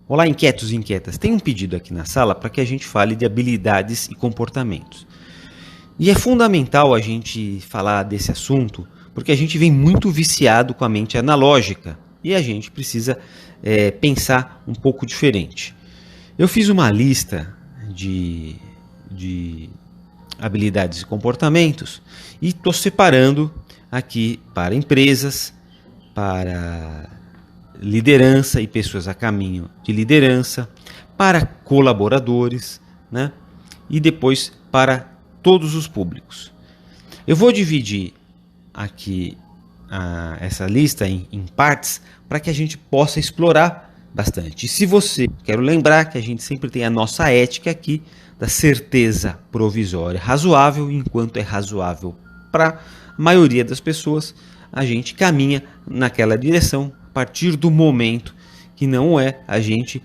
Olá, inquietos e inquietas. Tem um pedido aqui na sala para que a gente fale de habilidades e comportamentos. E é fundamental a gente falar desse assunto porque a gente vem muito viciado com a mente analógica e a gente precisa pensar um pouco diferente. Eu fiz uma lista de habilidades e comportamentos e estou separando aqui para empresas, para liderança e pessoas a caminho de liderança, para colaboradores, né? E depois para todos os públicos. Eu vou dividir aqui essa lista em partes para que a gente possa explorar bastante. E se você, quero lembrar que a gente sempre tem a nossa ética aqui da certeza provisória razoável, enquanto é razoável para a maioria das pessoas, a gente caminha naquela direção a partir do momento que não é, a gente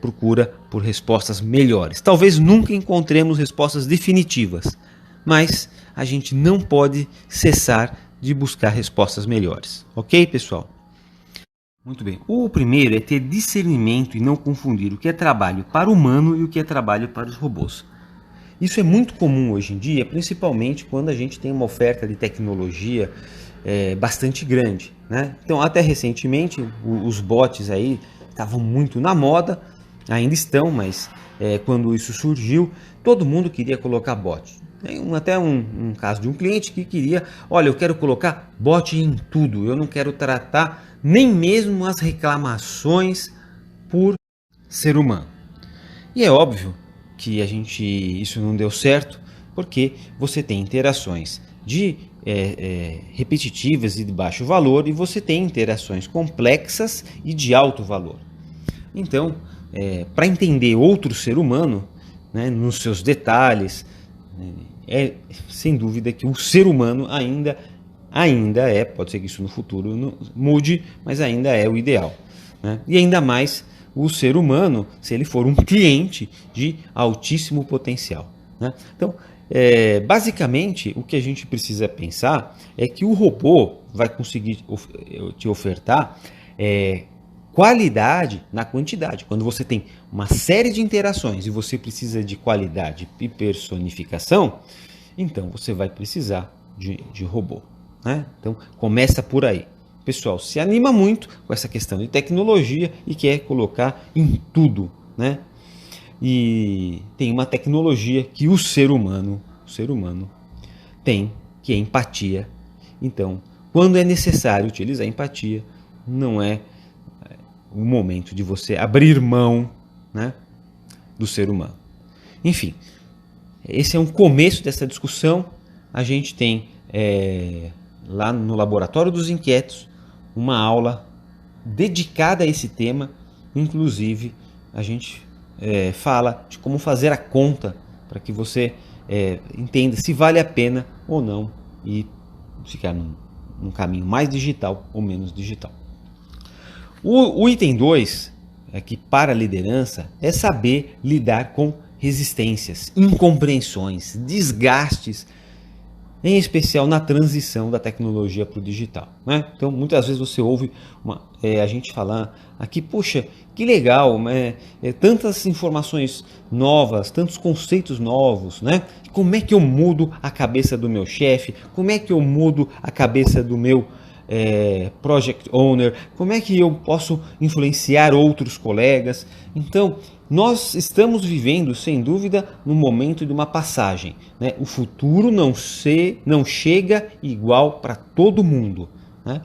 procura por respostas melhores. Talvez nunca encontremos respostas definitivas, mas a gente não pode cessar de buscar respostas melhores. Ok, pessoal? Muito bem. O primeiro é ter discernimento e não confundir o que é trabalho para o humano e o que é trabalho para os robôs. Isso é muito comum hoje em dia, principalmente quando a gente tem uma oferta de tecnologia bastante grande, né? Então, até recentemente, os bots aí estavam muito na moda, ainda estão, mas quando isso surgiu, todo mundo queria colocar bot. Tem até um caso de um cliente que queria, olha, eu quero colocar bot em tudo, eu não quero tratar nem mesmo as reclamações por ser humano. E é óbvio que isso não deu certo, porque você tem interações repetitivas e de baixo valor, e você tem interações complexas e de alto valor. Então, para entender outro ser humano, né, nos seus detalhes, sem dúvida que o ser humano ainda pode ser que isso no futuro mude, mas ainda é o ideal, né? E ainda mais o ser humano, se ele for um cliente de altíssimo potencial, né? Então, basicamente, o que a gente precisa pensar é que o robô vai conseguir te ofertar qualidade na quantidade. Quando você tem uma série de interações e você precisa de qualidade e personificação, então você vai precisar de robô, né? Então começa por aí. O pessoal se anima muito com essa questão de tecnologia e quer colocar em tudo, né? E tem uma tecnologia que o ser humano tem, que é empatia. Então, quando é necessário utilizar empatia, não é o momento de você abrir mão, né, do ser humano. Enfim, esse é um começo dessa discussão. A gente tem lá no Laboratório dos Inquietos uma aula dedicada a esse tema. Inclusive, a gente fala de como fazer a conta para que você entenda se vale a pena ou não e ficar num caminho mais digital ou menos digital. O item 2, que para a liderança, é saber lidar com resistências, incompreensões, desgastes, em especial na transição da tecnologia para o digital, né? Então, muitas vezes você ouve a gente falar aqui, poxa, que legal, tantas informações novas, tantos conceitos novos, né? Como é que eu mudo a cabeça do meu chefe? Como é que eu mudo a cabeça do meu project owner? Como é que eu posso influenciar outros colegas? Então, nós estamos vivendo, sem dúvida, no momento de uma passagem, né? O futuro não chega igual para todo mundo, né?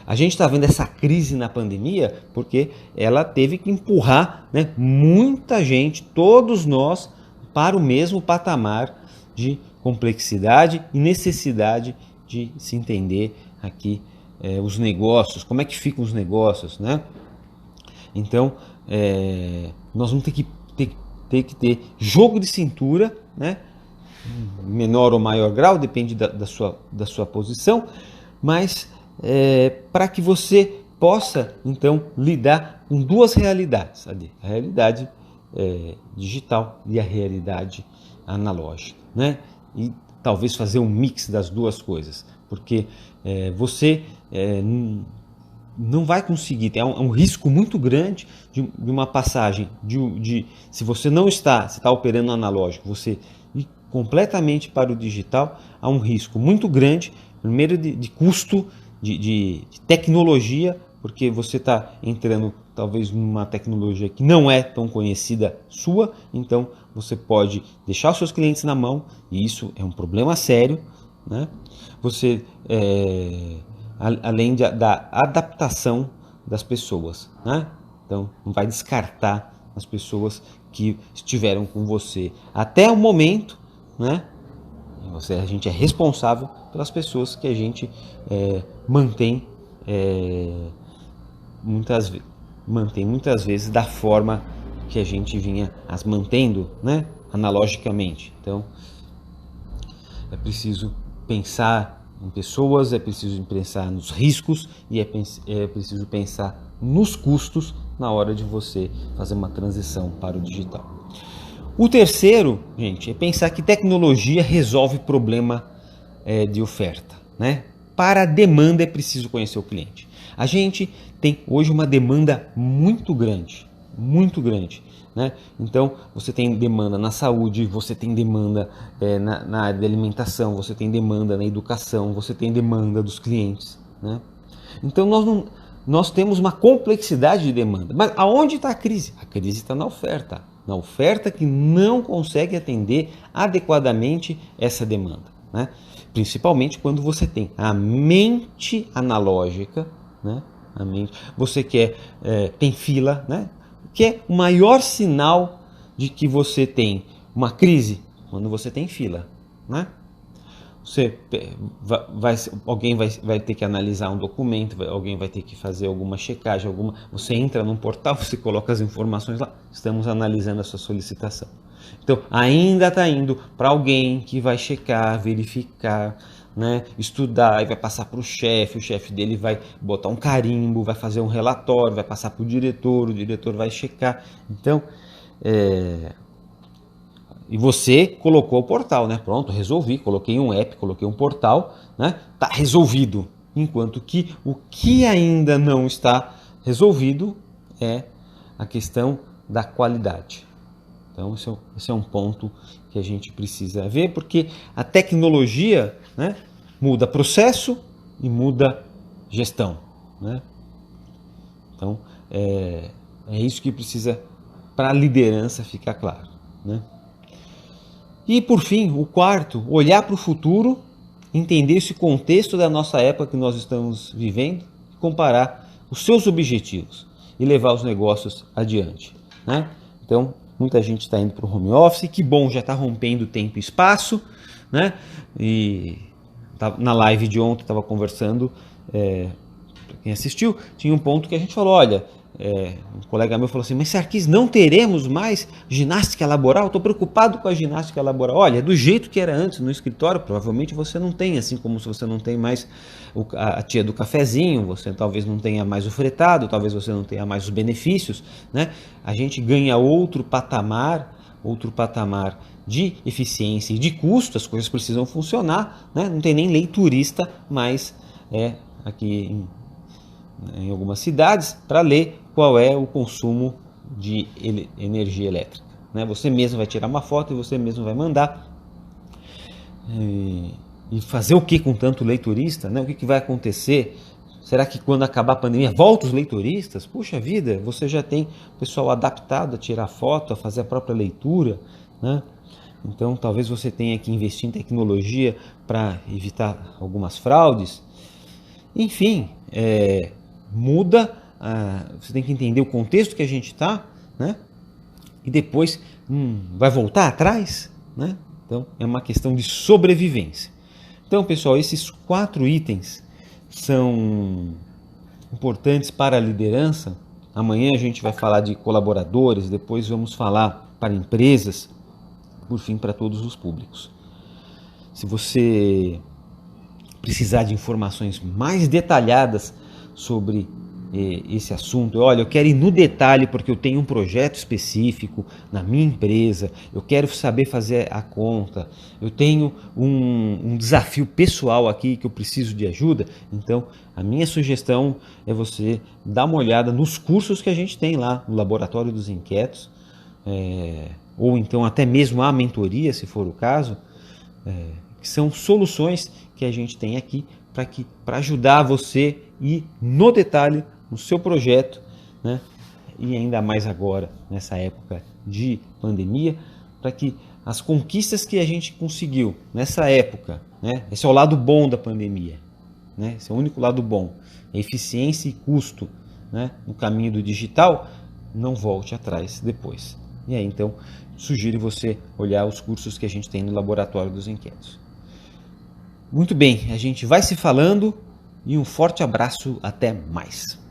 A gente está vendo essa crise na pandemia porque ela teve que empurrar, né, muita gente, todos nós, para o mesmo patamar de complexidade e necessidade de se entender aqui os negócios, como é que ficam os negócios, né? Então, nós vamos ter que ter jogo de cintura, né? Menor ou maior grau, depende da sua posição, mas para que você possa, então, lidar com duas realidades, a realidade digital e a realidade analógica, né? E talvez fazer um mix das duas coisas, porque você não vai conseguir, tem um risco muito grande de uma passagem se você não está, se está operando no analógico, você ir completamente para o digital, há um risco muito grande, primeiro de custo, de tecnologia, porque você está entrando talvez numa tecnologia que não é tão conhecida sua, então você pode deixar os seus clientes na mão, e isso é um problema sério, né? Você, além da adaptação das pessoas, né? Então, não vai descartar as pessoas que estiveram com você até o momento, né? A gente é responsável pelas pessoas que a gente mantém muitas vezes da forma que a gente vinha as mantendo, né? Analogicamente. Então, é preciso pensar em pessoas, é preciso pensar nos riscos e é preciso pensar nos custos na hora de você fazer uma transição para o digital. O terceiro, gente, é pensar que tecnologia resolve problema de oferta, né? Para a demanda é preciso conhecer o cliente. A gente tem hoje uma demanda muito grande, né? Então, você tem demanda na saúde, você tem demanda na área de alimentação, você tem demanda na educação, você tem demanda dos clientes, né? Então, nós temos uma complexidade de demanda. Mas aonde está a crise? A crise está na oferta que não consegue atender adequadamente essa demanda, né? Principalmente quando você tem a mente analógica, né? Você tem fila, né? Que é o maior sinal de que você tem uma crise quando você tem fila, né? Alguém vai ter que analisar um documento, alguém vai ter que fazer alguma checagem, você entra num portal, você coloca as informações lá, estamos analisando a sua solicitação. Então, ainda está indo para alguém que vai checar, verificar, né, estudar, e vai passar para o chefe dele vai botar um carimbo, vai fazer um relatório, vai passar para o diretor vai checar. Então, e você colocou o portal, né? Pronto, resolvi, coloquei um app, coloquei um portal, né? Tá resolvido. Enquanto que o que ainda não está resolvido é a questão da qualidade. Então, esse é um ponto que a gente precisa ver, porque a tecnologia, né, muda processo e muda gestão, né? Então, é isso que precisa para a liderança ficar claro, né? E, por fim, o quarto, olhar para o futuro, entender esse contexto da nossa época que nós estamos vivendo, comparar os seus objetivos e levar os negócios adiante, né? Então, muita gente está indo para o home office, que bom, já está rompendo tempo e espaço, né? E na live de ontem estava conversando, para quem assistiu, tinha um ponto que a gente falou, olha, um colega meu falou assim, mas Sarkis, não teremos mais ginástica laboral? Estou preocupado com a ginástica laboral. Olha, do jeito que era antes no escritório, provavelmente você não tem, assim como se você não tem mais a tia do cafezinho, você talvez não tenha mais o fretado, talvez você não tenha mais os benefícios, né? A gente ganha outro patamar de eficiência e de custo, as coisas precisam funcionar, né? Não tem nem lei turista mais aqui em algumas cidades para ler qual é o consumo de energia elétrica, né? Você mesmo vai tirar uma foto e você mesmo vai mandar. E fazer o que com tanto leiturista, né? O que vai acontecer? Será que quando acabar a pandemia volta os leituristas? Puxa vida, você já tem o pessoal adaptado a tirar foto, a fazer a própria leitura, né? Então talvez você tenha que investir em tecnologia para evitar algumas fraudes. Enfim, muda, você tem que entender o contexto que a gente está, né? E depois vai voltar atrás, né? Então é uma questão de sobrevivência. Então, pessoal, esses 4 itens são importantes para a liderança. Amanhã a gente vai falar de colaboradores, depois vamos falar para empresas, por fim para todos os públicos. Se você precisar de informações mais detalhadas sobre esse assunto, olha, eu quero ir no detalhe porque eu tenho um projeto específico na minha empresa, eu quero saber fazer a conta, eu tenho um desafio pessoal aqui que eu preciso de ajuda, então a minha sugestão é você dar uma olhada nos cursos que a gente tem lá no Laboratório dos Inquietos, ou então até mesmo a mentoria, se for o caso, que são soluções que a gente tem aqui para ajudar você ir no detalhe no seu projeto, né? E ainda mais agora, nessa época de pandemia, para que as conquistas que a gente conseguiu nessa época, né? Esse é o lado bom da pandemia, né? Esse é o único lado bom, eficiência e custo, né? No caminho do digital, não volte atrás depois. E aí, então, sugiro você olhar os cursos que a gente tem no Laboratório dos Inquietos. Muito bem, a gente vai se falando e um forte abraço, até mais.